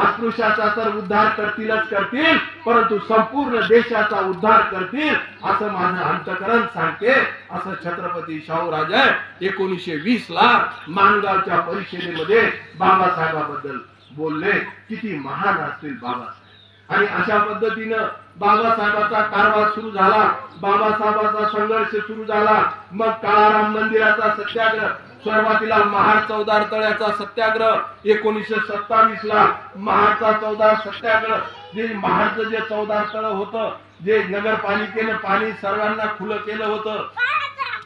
अस्पृश्याचा तर उद्धार करतीलच करतील, परंतु संपूर्ण देशाचा उद्धार करतील असं माझं अंतकरण सांगते, असं छत्रपती शाहूराजे 1920 ला माणगावच्या परिषदेमध्ये बाबासाहेबाबद्दल बोलले. किती महान असतील बाबा. आणि अशा पद्धतीनं बाबासाहेबाचा कारभार सुरू झाला, बाबासाहेबाचा संघर्ष सुरू झाला. मग काळाराम मंदिराचा सत्याग्रह, सुरुवातीला महाड चौदार तळ्याचा सत्याग्रह, 1927 ला महाडचा चौदार सत्याग्रह. जे महाडचं जे चौदार तळ होतं, जे नगरपालिकेने पाणी सर्वांना खुलं केलं होतं,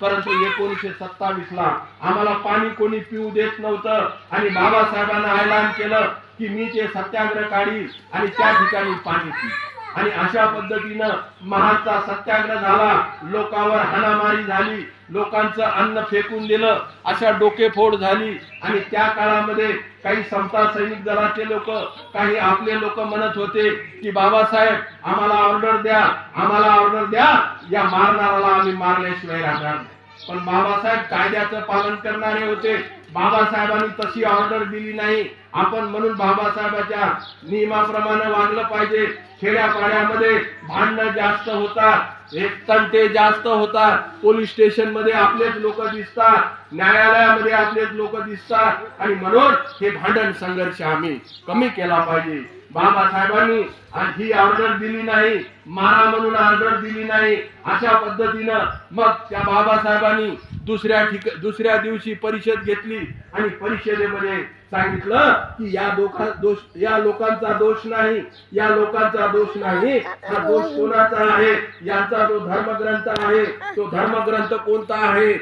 परंतु 1927 ला आम्हाला पाणी कोणी पिऊ देत नव्हतं. आणि बाबासाहेबांना ऐलान केलं की मी ते सत्याग्रह काढी आणि त्या ठिकाणी पाणी पी. आणि अशा पद्धतीनं महाडचा सत्याग्रह झाला. लोकांवर हाणामारी झाली, लोकांचं अन्न फेकून दिलं, अशा डोकेफोड झाली. आणि त्या काळामध्ये काही समता सैनिक दलाचे लोक, काही आपले लोक म्हणत होते की बाबासाहेब आम्हाला ऑर्डर द्या, आम्हाला ऑर्डर द्या, या मारणाराला आम्ही मारल्याशिवाय राहणार नाही. पण बाबासाहेब कायद्याचं पालन करणारे होते. बाबासाहेबांनी तशी ऑर्डर दिली नाही. आपण म्हणून बाबासाहेबांच्या नियमाप्रमाणे वागलं पाहिजे. खेड्यापाड्यामध्ये भांडणं जास्त होतात, तंटे जास्त होतात, पोलीस स्टेशन मध्ये आपलेच लोक दिसतात, न्यायालयामध्ये आपलेच लोक दिसतात. आणि म्हणून हे भांडण संघर्ष आम्ही कमी केला पाहिजे. बाबासाहेबांनी ही ऑर्डर दिली नाही, मारा म्हणून ऑर्डर दिली नाही. अशा पद्धतीनं मग त्या बाबासाहेबांनी दुसऱ्या दिवशी परिषद घेतली आणि परिषदेमध्ये सांगितलं की या लोकांचा दोष नाही, या लोकांचा दोष नाही, हा दोष कोणाचा आहे, यांचा जो धर्मग्रंथ आहे, तो धर्मग्रंथ कोणता आहे.